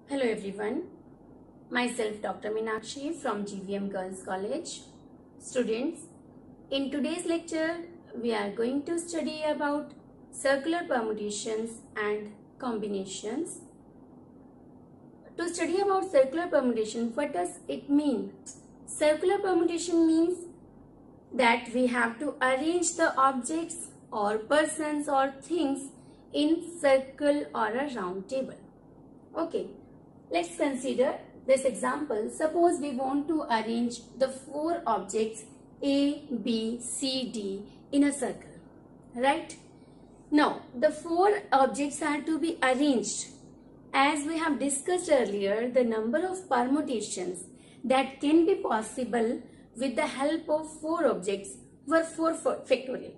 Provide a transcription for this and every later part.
Hello everyone, myself Dr. Meenakshi from GVM Girls College. Students, in today's lecture we are going to study about circular permutations and combinations. To study about circular permutation, what does it mean? Circular permutation means that we have to arrange the objects or persons or things in circle or a round table. Okay. Let's consider this example. Suppose we want to arrange the four objects A, B, C, D in a circle, right? Now, the four objects are to be arranged. As we have discussed earlier, the number of permutations that can be possible with the help of four objects were 4 factorial.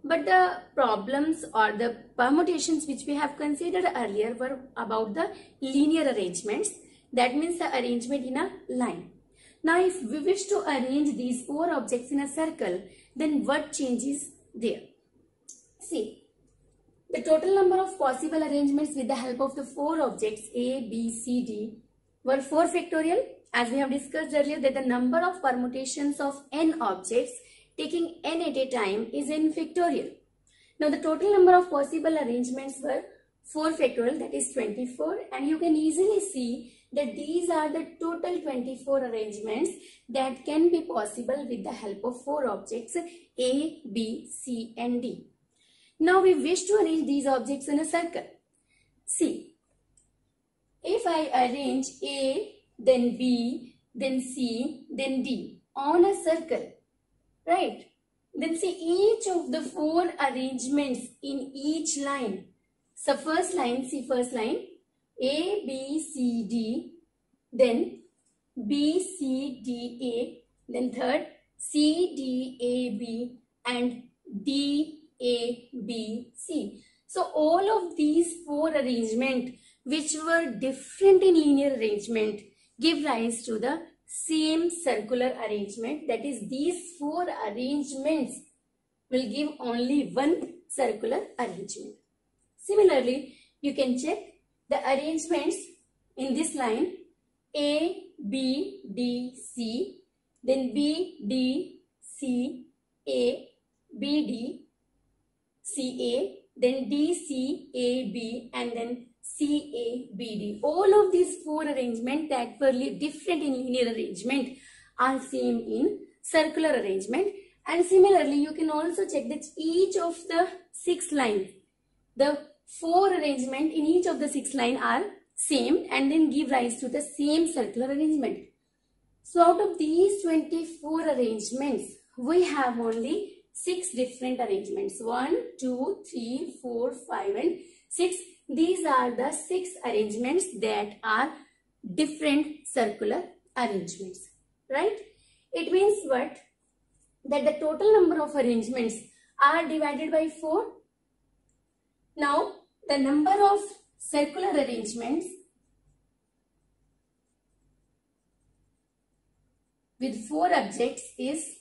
But the problems or the permutations which we have considered earlier were about the linear arrangements. That means the arrangement in a line. Now if we wish to arrange these four objects in a circle, then what changes there? See, the total number of possible arrangements with the help of the four objects A, B, C, D were 4 factorial. As we have discussed earlier that the number of permutations of n objects taking n at a time is n factorial. Now the total number of possible arrangements were 4 factorial, that is 24, and you can easily see that these are the total 24 arrangements that can be possible with the help of four objects A, B, C and D. Now we wish to arrange these objects in a circle. See, if I arrange A, then B, then C, then D on a circle, right? Then see each of the four arrangements in each line. So first line, see first line, A, B, C, D, then B, C, D, A, then third, C, D, A, B and D, A, B, C. So all of these four arrangements which were different in linear arrangement give rise to the same circular arrangement, that is these four arrangements will give only one circular arrangement. Similarly, you can check the arrangements in this line A, B, D, C, then B, D, C, A, B, D, C, A, then D, C, A, B and then C, A, B, D. All of these four arrangements that were different in linear arrangement are same in circular arrangement. And similarly, you can also check that each of the 6 lines, the four arrangement in each of the 6 lines are same and then give rise to the same circular arrangement. So out of these 24 arrangements, we have only 6 different arrangements. 1, 2, 3, 4, 5 and 6. These are the 6 arrangements that are different circular arrangements, right? It means what? That the total number of arrangements are divided by 4. Now, the number of circular arrangements with 4 objects is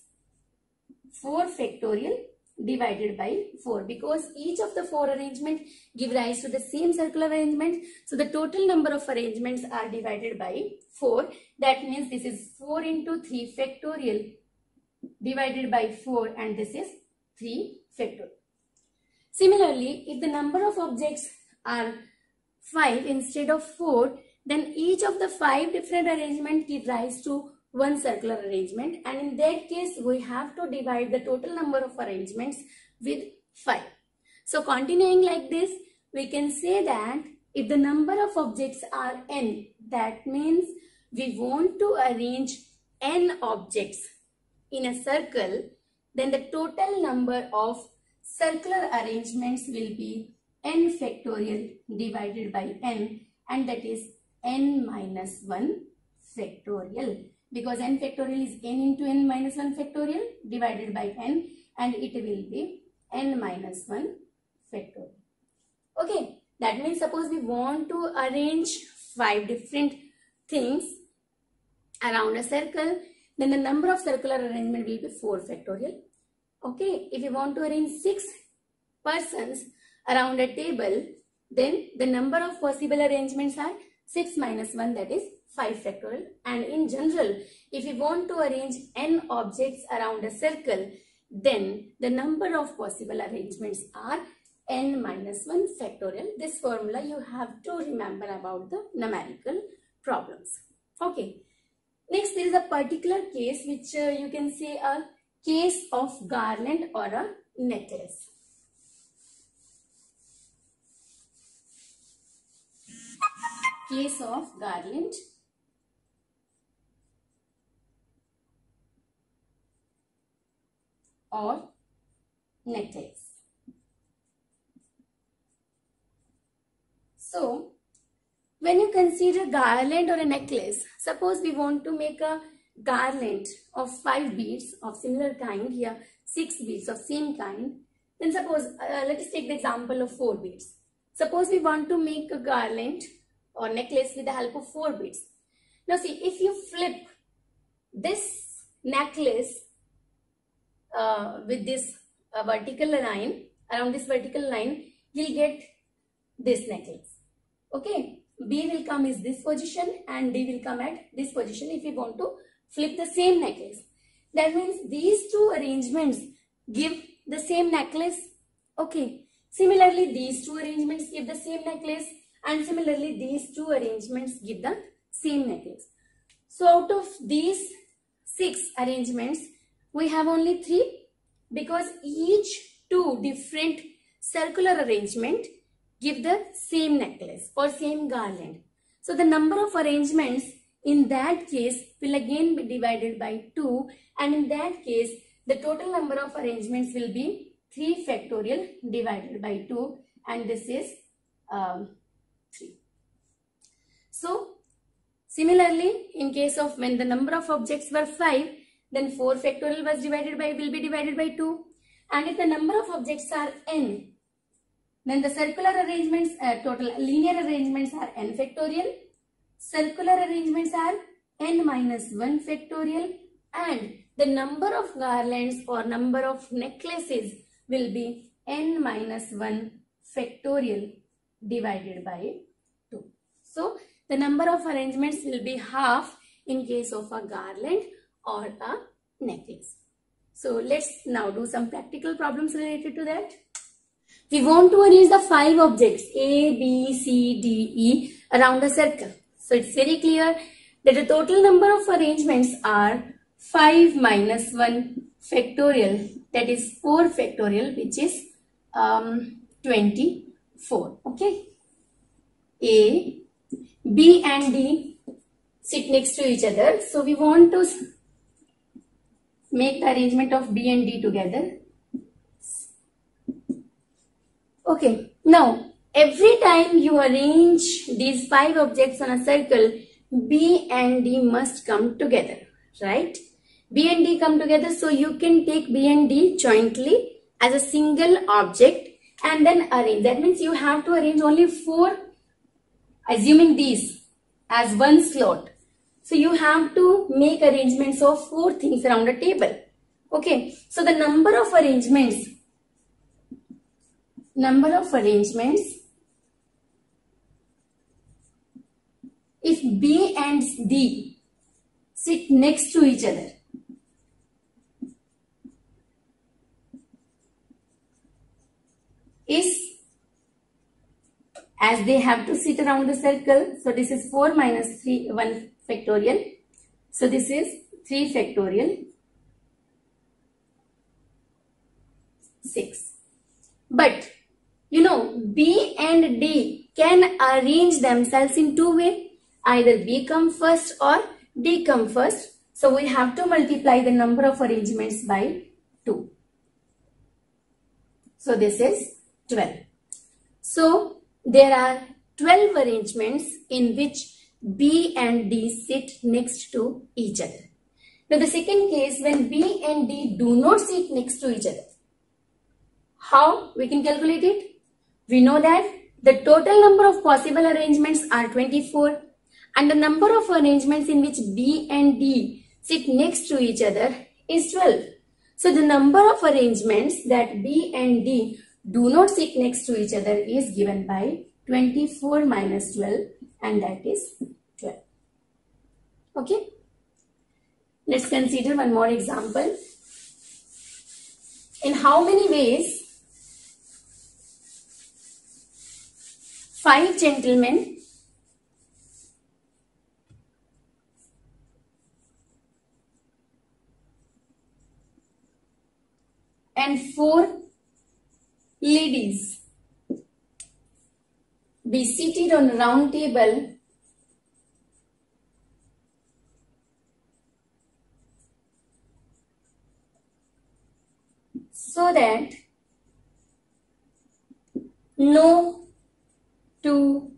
4 factorial divided by 4, because each of the 4 arrangements give rise to the same circular arrangement. So the total number of arrangements are divided by 4. That means this is 4 into 3 factorial divided by 4 and this is 3 factorial. Similarly, if the number of objects are 5 instead of 4, then each of the 5 different arrangements give rise to one circular arrangement, and in that case we have to divide the total number of arrangements with 5. So continuing like this, we can say that if the number of objects are n, that means we want to arrange n objects in a circle, then the total number of circular arrangements will be n factorial divided by n, and that is n minus 1 factorial. Because n factorial is n into n minus 1 factorial divided by n, and it will be n minus 1 factorial. Okay, that means suppose we want to arrange 5 different things around a circle, then the number of circular arrangement will be 4 factorial. Okay, if you want to arrange 6 persons around a table, then the number of possible arrangements are 6 minus 1, that is 5 factorial. And in general, if we want to arrange n objects around a circle, then the number of possible arrangements are n minus 1 factorial. This formula you have to remember about the numerical problems. Okay. Next, there is a particular case which you can say a case of garland or a necklace. Case of garland or necklace. So, when you consider garland or a necklace, suppose we want to make a garland of 5 beads of similar kind, here 6 beads of same kind, then suppose, let us take the example of 4 beads. Suppose we want to make a garland or necklace with the help of 4 beads. Now see, if you flip this necklace with this vertical line, around this vertical line, you'll get this necklace. Okay, B will come is this position and D will come at this position if you want to flip the same necklace. That means these two arrangements give the same necklace. Okay, similarly these two arrangements give the same necklace, and similarly these two arrangements give the same necklace. So out of these 6 arrangements, we have only 3, because each 2 different circular arrangement give the same necklace or same garland. So the number of arrangements in that case will again be divided by 2, and in that case the total number of arrangements will be 3 factorial divided by 2, and this is 3. So similarly, in case of when the number of objects were 5, then 4 factorial will be divided by 2, and if the number of objects are n, then the circular arrangements, total linear arrangements are n factorial, circular arrangements are n minus 1 factorial, and the number of garlands or number of necklaces will be n minus 1 factorial divided by 2. So the number of arrangements will be half in case of a garland or a necklace. So let's now do some practical problems related to that. We want to arrange the 5 objects A, B, C, D, E around a circle. So it's very clear that the total number of arrangements are 5 minus 1 factorial, that is 4 factorial, which is 24. Okay. A, B and D sit next to each other. So we want to make the arrangement of B and D together. Okay, now every time you arrange these 5 objects on a circle, B and D must come together, right? B and D come together, so you can take B and D jointly as a single object and then arrange. That means you have to arrange only 4, assuming these as one slot. So you have to make arrangements of 4 things around a table. Okay, so the number of arrangements if B and D sit next to each other, is, as they have to sit around the circle, so this is 4 minus 3, 1 factorial. So this is 3 factorial, 6. But you know, B and D can arrange themselves in 2 ways. Either B come first or D come first. So we have to multiply the number of arrangements by 2. So this is 12. So there are 12 arrangements in which B and D sit next to each other. Now the second case, when B and D do not sit next to each other, how we can calculate it? We know that the total number of possible arrangements are 24 and the number of arrangements in which B and D sit next to each other is 12. So the number of arrangements that B and D do not sit next to each other is given by 24 minus 12, and that is 12. Okay. Let's consider one more example. In how many ways 5 gentlemen and 4 ladies be seated on a round table so that no 2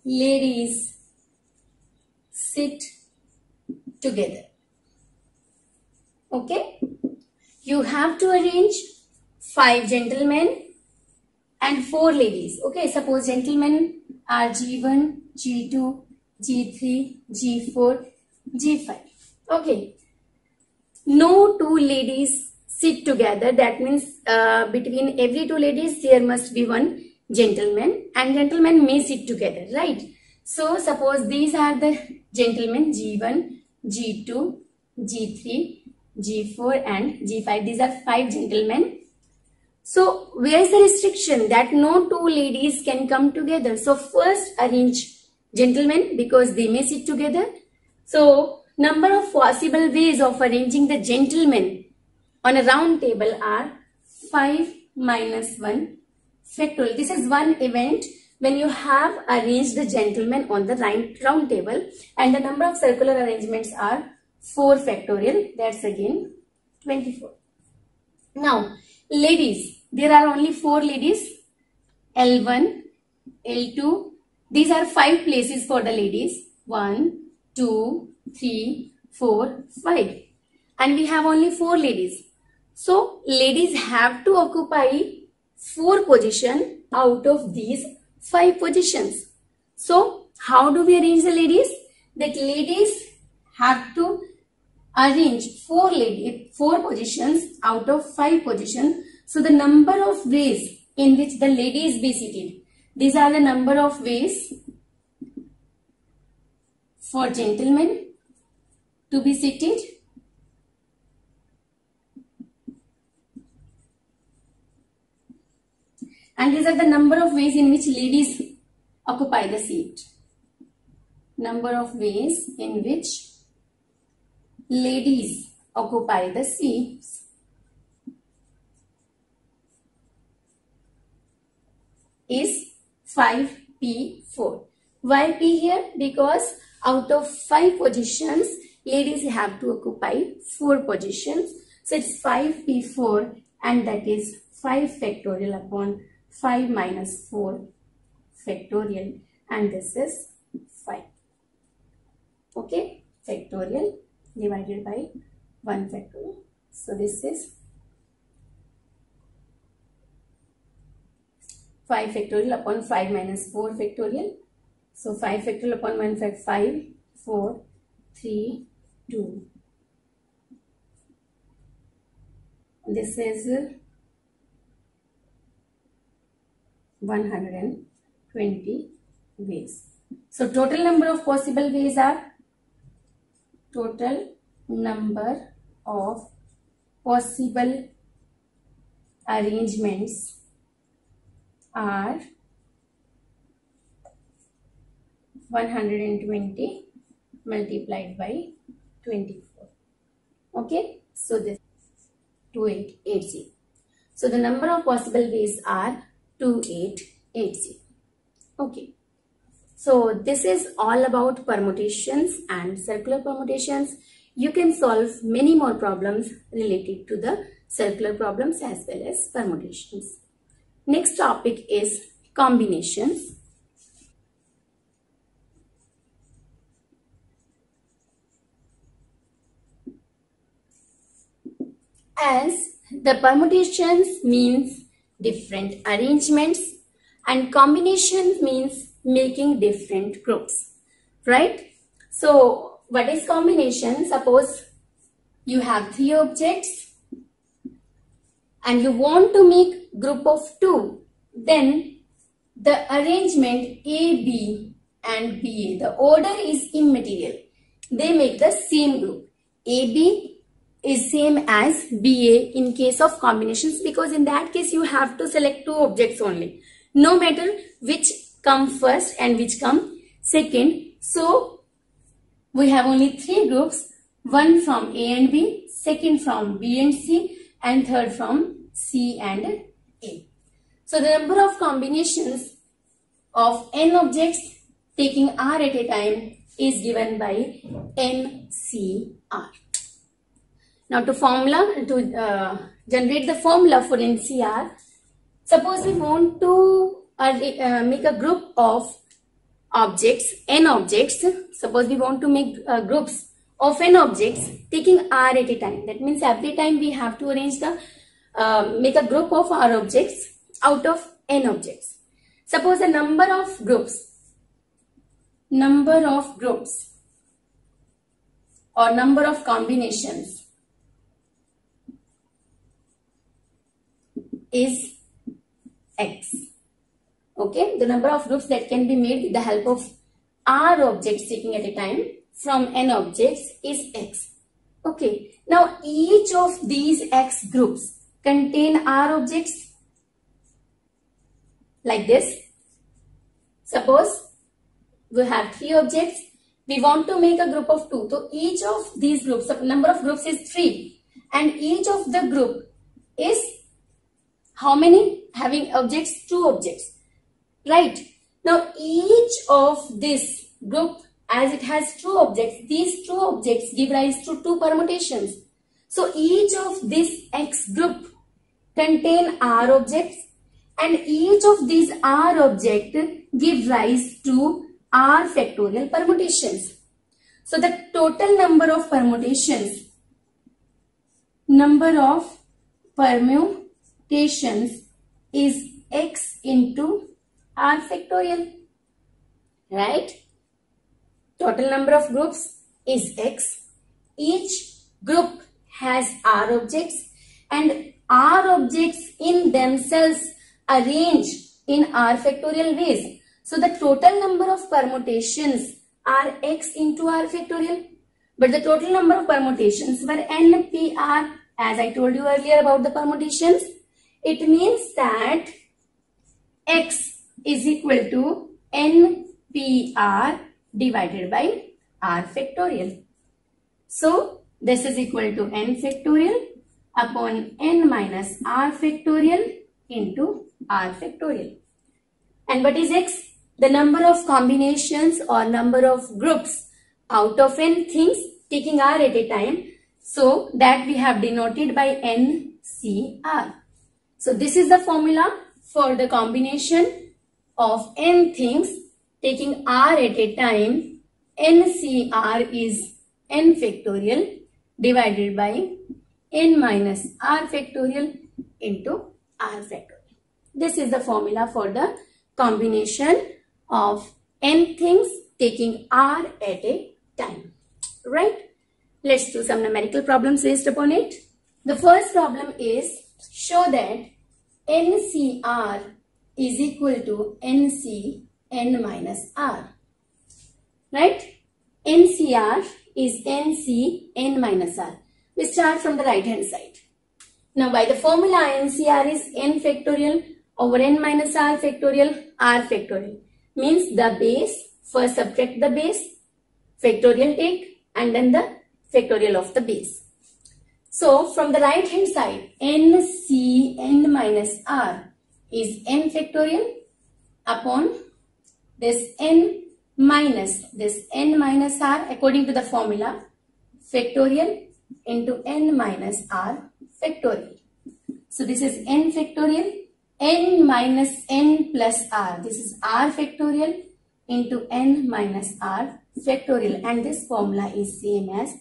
ladies sit together. Okay? You have to arrange 5 gentlemen and 4 ladies. Okay, suppose gentlemen are G1, G2, G3, G4, G5. Okay. No 2 ladies sit together. That means between every 2 ladies there must be 1 gentleman, and gentlemen may sit together, right? So suppose these are the gentlemen G1, G2, G3, G4 and G5. These are 5 gentlemen. So where is the restriction that no 2 ladies can come together? So first arrange gentlemen because they may sit together. So number of possible ways of arranging the gentlemen on a round table are 5 minus 1 factorial. This is one event when you have arranged the gentlemen on the round table, and the number of circular arrangements are 4 factorial. That's again 24. Now ladies, there are only 4 ladies, L1, L2. These are 5 places for the ladies, 1, 2, 3, 4, 5. And we have only 4 ladies. So ladies have to occupy 4 positions out of these 5 positions. So how do we arrange the ladies? That ladies have to arrange 4 positions out of 5 positions. So the number of ways in which the ladies be seated. These are the number of ways for gentlemen to be seated. And these are the number of ways in which ladies occupy the seat. Number of ways in which ladies occupy the seats is 5P4. Why P here? Because out of 5 positions, ladies have to occupy 4 positions. So it's 5P4, and that is 5 factorial upon 5 minus 4 factorial, and this is 5. Okay, factorial divided by 1 factorial. So this is 5 factorial upon 5 minus 4 factorial. So 5 factorial upon 1 factorial, 5, 4, 3, 2. This is 120 ways. So total number of possible ways are, total number of possible arrangements are 120 multiplied by 24. Okay, so this 2880. So the number of possible ways are 2880. Okay, so this is all about permutations and circular permutations. You can solve many more problems related to the circular problems as well as permutations. Next topic is combinations. As the permutations means different arrangements and combinations means making different groups, right? So what is combination? Suppose you have 3 objects and you want to make group of 2, then the arrangement A, B and BA. The order is immaterial. They make the same group. AB is same as BA in case of combinations, because in that case you have to select two objects only, no matter which come first and which come second. So we have only three groups, one from A and B, second from B and C, and third from C and A. So the number of combinations of n objects taking R at a time is given by NCR. Now to generate the formula for NCR, suppose we want to make a group of objects, n objects. Suppose we want to make groups of n objects taking R at a time. That means every time we have to arrange the make a group of R objects out of n objects. Suppose the number of groups or number of combinations is X. Okay, the number of groups that can be made with the help of R objects taking at a time from n objects is X. Okay, now each of these X groups contain R objects like this. Suppose we have three objects. We want to make a group of two. So each of these groups, the number of groups is 3, and each of the group is how many? Having objects, 2 objects. Right. Now each of this group, as it has 2 objects, these 2 objects give rise to 2 permutations. So each of this X group contain R objects, and each of these R objects give rise to R factorial permutations. So the total number of permutations is X into R factorial, right? Total number of groups is X. Each group has R objects, and R objects in themselves arrange in R factorial ways. So the total number of permutations are X into R factorial, but the total number of permutations were NPR. As I told you earlier about the permutations, it means that X is equal to NPR divided by R factorial. So this is equal to N factorial upon N minus R factorial into R factorial. And what is X? The number of combinations or number of groups out of n things taking R at a time. So that we have denoted by NCR. So this is the formula for the combination of n things taking R at a time. NCR is N factorial divided by N minus R factorial into R factorial. This is the formula for the combination of n things taking R at a time. Right? Let's do some numerical problems based upon it. The first problem is show that NCR is equal to NC n minus R. Right? NCR is NC n minus R. We start from the right hand side. Now by the formula, NCR is n factorial over n minus R factorial, R factorial. Means the base, first subtract the base, factorial take, and then the factorial of the base. So from the right hand side, NC n minus R is n factorial upon this n minus R according to the formula, factorial into n minus R factorial. So this is n factorial, n minus n plus R. This is R factorial into n minus R factorial, and this formula is same as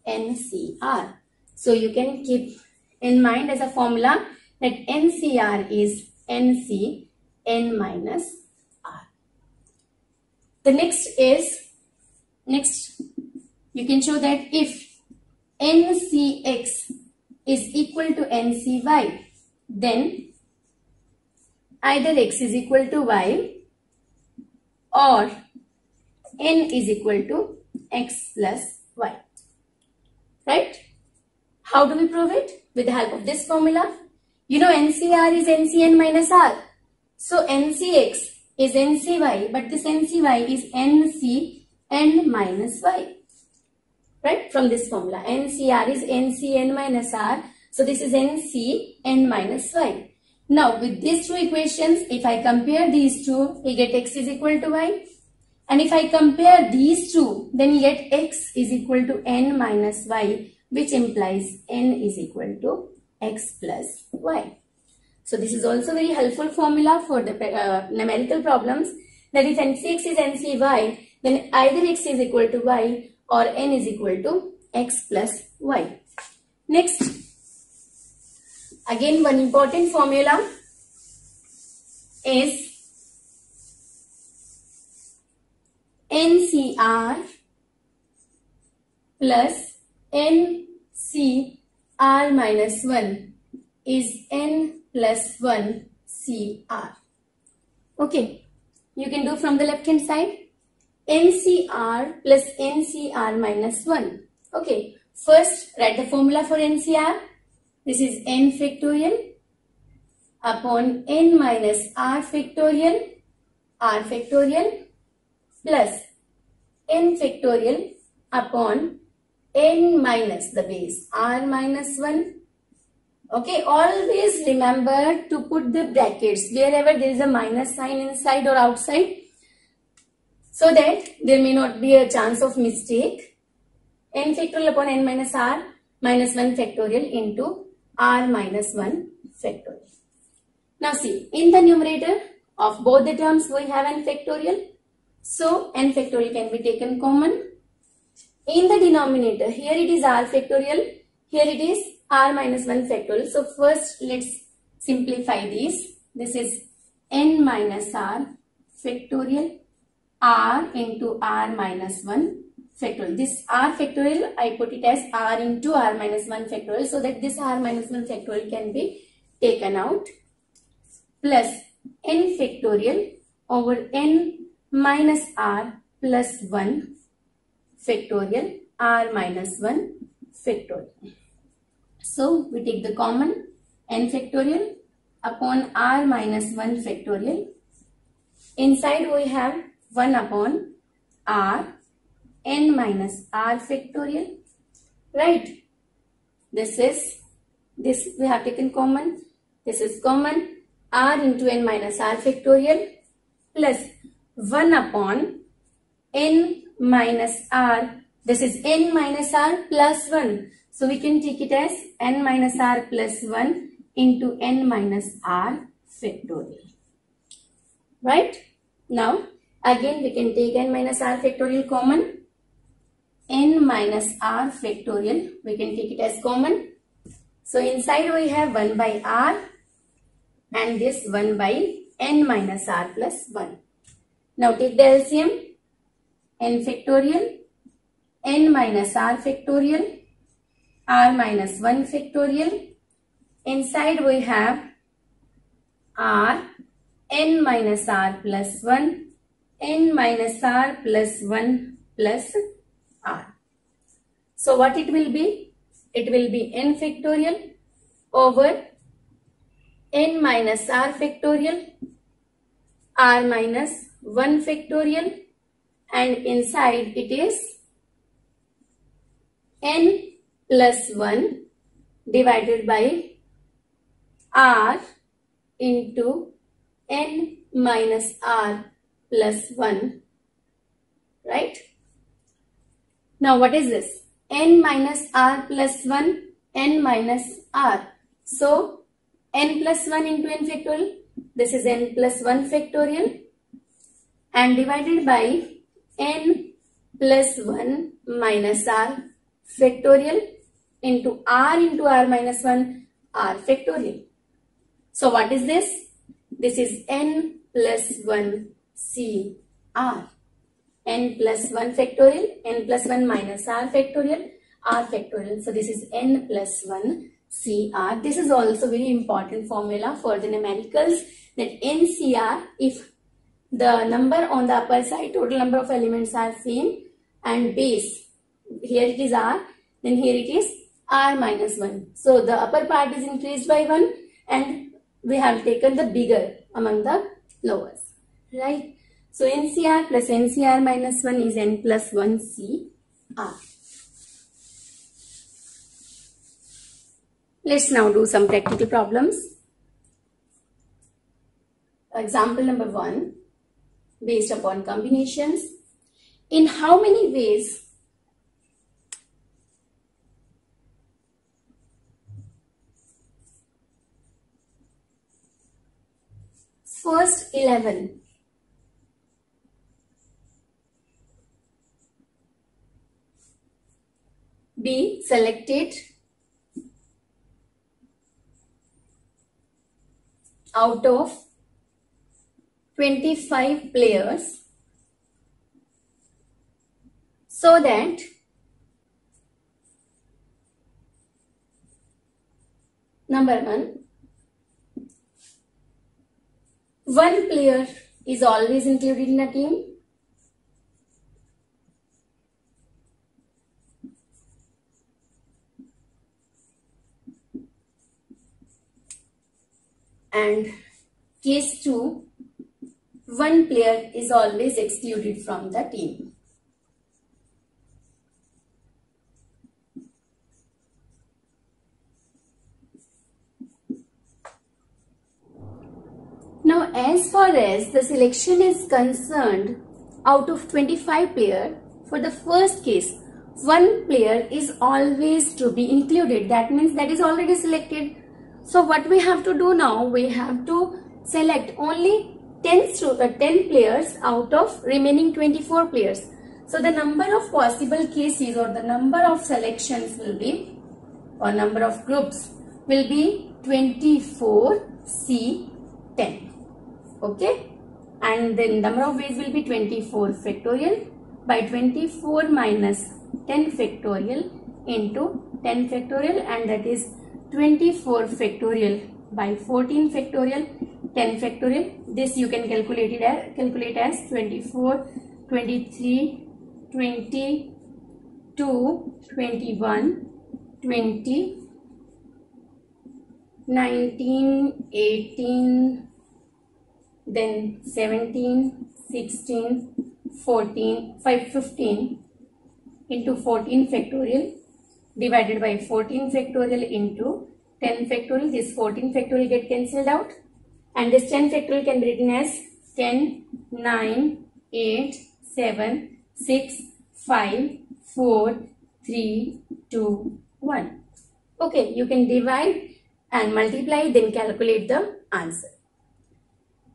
NCR. So you can keep in mind as a formula that NCR is NC n minus R. The next you can show that if NCX is equal to NCY, then either X is equal to Y or n is equal to x plus y. Right? How do we prove it? With the help of this formula. You know NCR is NCn minus R. So NCx is NCy, but this NCy is NCn minus y. Right? From this formula. NCR is NCn minus R. So this is NCn minus y. Now with these two equations, if I compare these two, we get x is equal to y. And if I compare these two, then you get x is equal to n minus y, which implies n is equal to x plus y. So this is also very helpful formula for the numerical problems, that if NCx is NCy, then either x is equal to y or n is equal to x plus y. Next, again one important formula is NCR plus NCR minus 1 is n plus 1 CR. Okay, you can do from the left hand side. NCR plus NCR minus 1. Okay, first write the formula for NCR. This is n factorial upon n minus r factorial plus n factorial upon n minus the base r minus 1. Okay, always remember to put the brackets wherever there is a minus sign inside or outside, so that there may not be a chance of mistake. N factorial upon n minus r minus 1 factorial into r minus 1 factorial. Now see, in the numerator of both the terms we have n factorial. So n factorial can be taken common. In the denominator, here it is r factorial, here it is r minus 1 factorial. So first let's simplify these. This is n minus r factorial r into r minus 1 factorial. This r factorial, I put it as r into r minus 1 factorial, so that this r minus 1 factorial can be taken out, plus n factorial over n minus r plus 1 factorial r minus 1 factorial. So we take the common n factorial upon r minus 1 factorial. Inside we have 1 upon r n minus r factorial. Right? This we have taken common. This is common, r into n minus r factorial plus 1 upon n minus r. This is n minus r plus 1. So we can take it as n minus r plus 1 into n minus r factorial. Right? Now again we can take n minus r factorial common. N minus r factorial, we can take it as common. So inside we have 1 by r and this 1 by n minus r plus 1. Now take the LCM. N factorial, n minus r factorial, r minus 1 factorial. Inside we have r, n minus r plus 1, n minus r plus 1 plus r. So what it will be? It will be n factorial over n minus r factorial, r minus 1 factorial, and inside it is n plus 1 divided by r into n minus r plus 1. Right? Now what is this? N minus r plus 1, n minus r. So n plus 1 into n factorial. This is n plus 1 factorial and divided by n plus 1 minus r factorial into r minus 1 r factorial. So what is this? This is n plus 1 CR. N plus 1 factorial, n plus 1 minus r factorial, r factorial. So this is n plus 1 CR. This is also very important formula for the numericals, that NCR, if the number on the upper side, total number of elements are same, and base, here it is r, then here it is r minus 1. So the upper part is increased by 1 and we have taken the bigger among the lowers, right? So NCR plus NCR minus 1 is n plus 1 CR. Let's now do some practical problems. Example number 1, based upon combinations. In how many ways first 11 be selected out of 25 players so that number 1 player is always included in a team, and case 2, 1 player is always excluded from the team. Now, as far as the selection is concerned, out of 25 players, for the first case, 1 player is always to be included. That means that is already selected. So what we have to do now, we have to select only 10 players out of remaining 24 players. So the number of possible cases or the number of selections will be, or number of groups will be 24C10. Okay, and then number of ways will be 24 factorial by 24 minus 10 factorial into 10 factorial, and that is 24 factorial by 14 factorial, 10 factorial. This you can calculate as 24, 23, 22, 21, 20, 19, 18, then 17, 16, 14, 15 into 14 factorial divided by 14 factorial into 10 factorial. This 14 factorial get cancelled out, and this 10 factorial can be written as 10, 9, 8, 7, 6, 5, 4, 3, 2, 1. Okay, you can divide and multiply, then calculate the answer.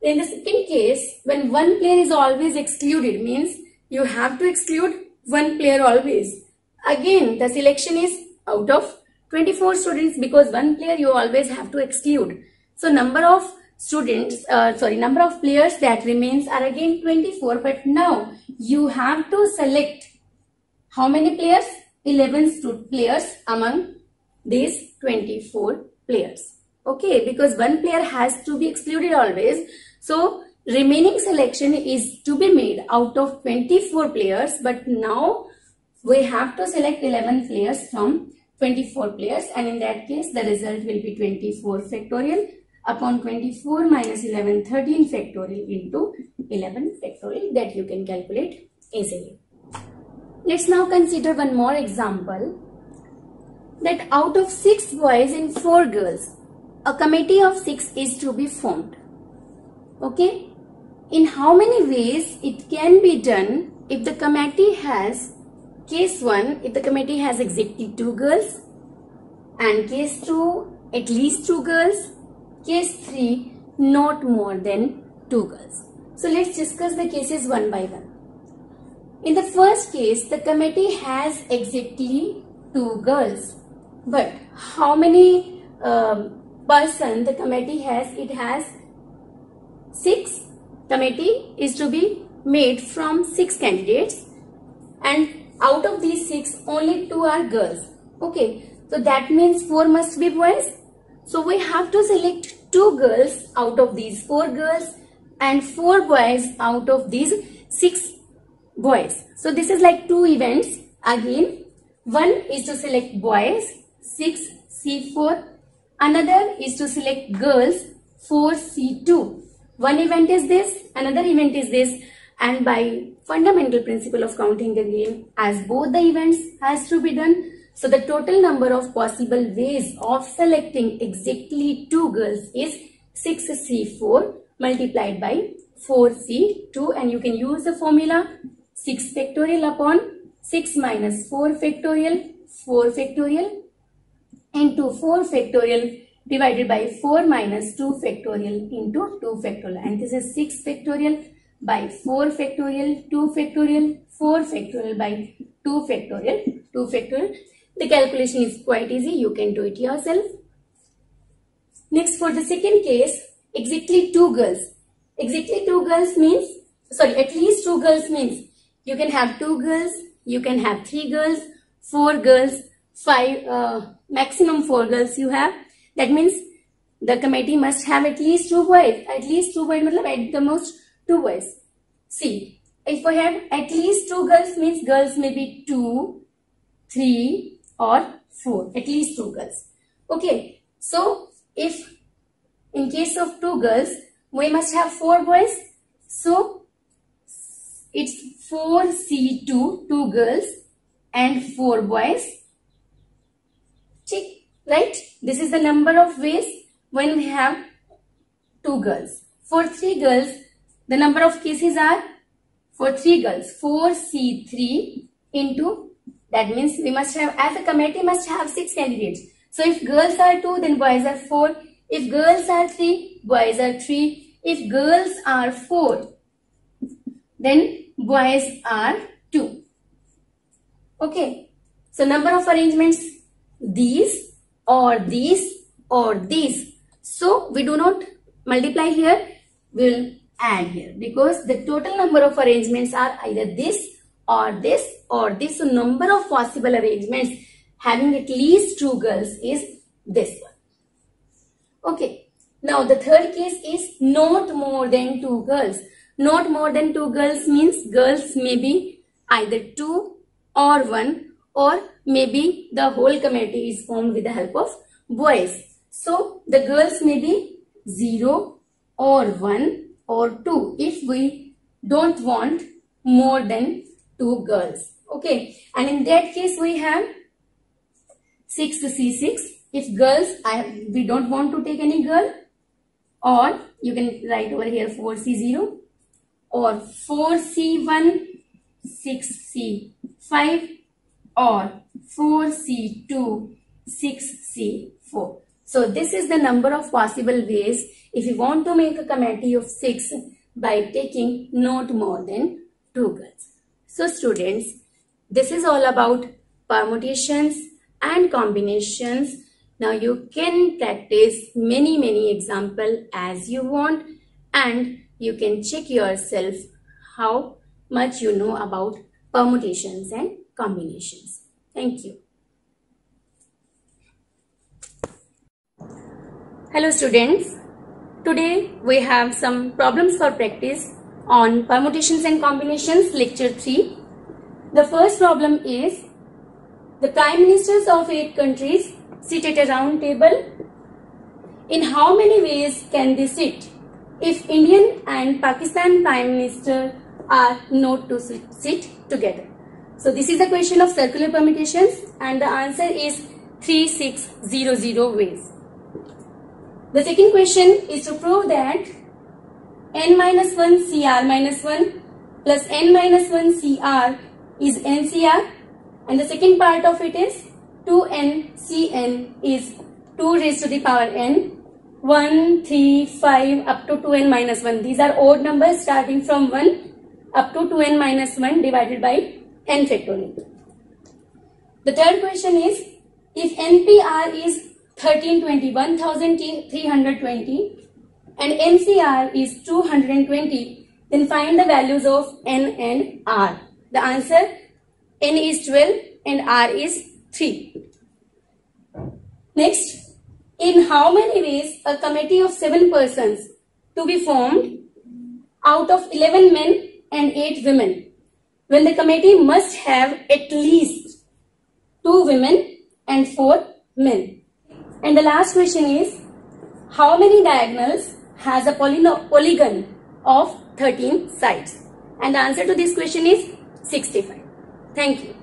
In the second case, when 1 player is always excluded, means you have to exclude 1 player always. Again, the selection is out of 24 students, because 1 player you always have to exclude. So number of number of players that remains are again 24, but now you have to select how many players? 11 players among these 24 players. Okay, because 1 player has to be excluded always. So remaining selection is to be made out of 24 players, but now we have to select 11 players from 24 players, and in that case the result will be 24 factorial upon 24 minus 11, 13 factorial into 11 factorial, that you can calculate easily. Let's now consider one more example, that out of 6 boys and 4 girls, a committee of 6 is to be formed. Okay, in how many ways it can be done if the committee has, case 1, if the committee has exactly 2 girls, and case 2, at least 2 girls, case 3, not more than 2 girls. So let's discuss the cases one by one. In the first case, the committee has exactly 2 girls, but how many person the committee has? It has 6. Committee is to be made from 6 candidates, and out of these 6 only 2 are girls. Okay, so that means 4 must be boys. So we have to select 2 girls out of these 4 girls and 4 boys out of these 6 boys. So this is like 2 events. Again, one is to select boys, 6C4. Another is to select girls, 4C2. One event is this, another event is this, and by fundamental principle of counting again, as both the events has to be done, so the total number of possible ways of selecting exactly 2 girls is 6C4 multiplied by 4C2, and you can use the formula 6 factorial upon 6 minus 4 factorial, 4 factorial into 4 factorial divided by 4 minus 2 factorial into 2 factorial, and this is 6 factorial by 4 factorial, 2 factorial, 4 factorial by 2 factorial, 2 factorial. The calculation is quite easy, you can do it yourself. Next, for the second case, exactly 2 girls. Exactly 2 girls means, sorry, at least 2 girls means you can have 2 girls, you can have 3 girls, 4 girls, 5, maximum 4 girls you have. That means the committee must have at least 2 boys. At least 2 boys, at the most 2 boys. See, if I have at least 2 girls means girls may be 2, 3 or 4. At least 2 girls. Okay. So, if in case of 2 girls, we must have 4 boys. So, it's 4C2, 2 girls and 4 boys. Check, right? This is the number of ways when we have 2 girls. For 3 girls, the number of cases are, for 3 girls, 4C3 into, that means we must have, as a committee must have 6 candidates. So if girls are 2, then boys are 4. If girls are 3, boys are 3. If girls are 4, then boys are 2. Okay. So number of arrangements, these or these or these. So we do not multiply here, we will add here, because the total number of arrangements are either this or this or this. So number of possible arrangements having at least 2 girls is this one. Okay. Now the third case is not more than 2 girls. Not more than 2 girls means girls may be either 2 or 1, or maybe the whole committee is formed with the help of boys. So the girls may be 0 or 1 or 2 if we don't want more than 2 girls. Okay, and in that case we have 6C6. If girls, we don't want to take any girl, or you can write over here 4C0 or 4C1, 6C5 or 4C2, 6C4. So this is the number of possible ways if you want to make a committee of 6 by taking not more than 2 girls. So students, this is all about permutations and combinations. Now you can practice many examples as you want, and you can check yourself how much you know about permutations and combinations. Thank you. Hello students, today we have some problems for practice on permutations and combinations, lecture 3. The first problem is, the prime ministers of 8 countries sit at a round table. In how many ways can they sit if Indian and Pakistan prime minister are not to sit together? So this is a question of circular permutations, and the answer is 3600 ways. The second question is to prove that n-1 CR-1 plus n-1 CR is NCR, and the second part of it is 2n Cn is 2 raised to the power n, 1, 3, 5 up to 2n minus 1. These are odd numbers starting from 1 up to 2n minus 1 divided by n factorial. The third question is, if NPR is 1320 and NCR is 220, then find the values of N and R. The answer, N is 12 and R is 3. Next, in how many ways a committee of 7 persons to be formed out of 11 men and 8 women, when the committee must have at least 2 women and 4 men? And the last question is, how many diagonals has a polygon of 13 sides? And the answer to this question is 65. Thank you.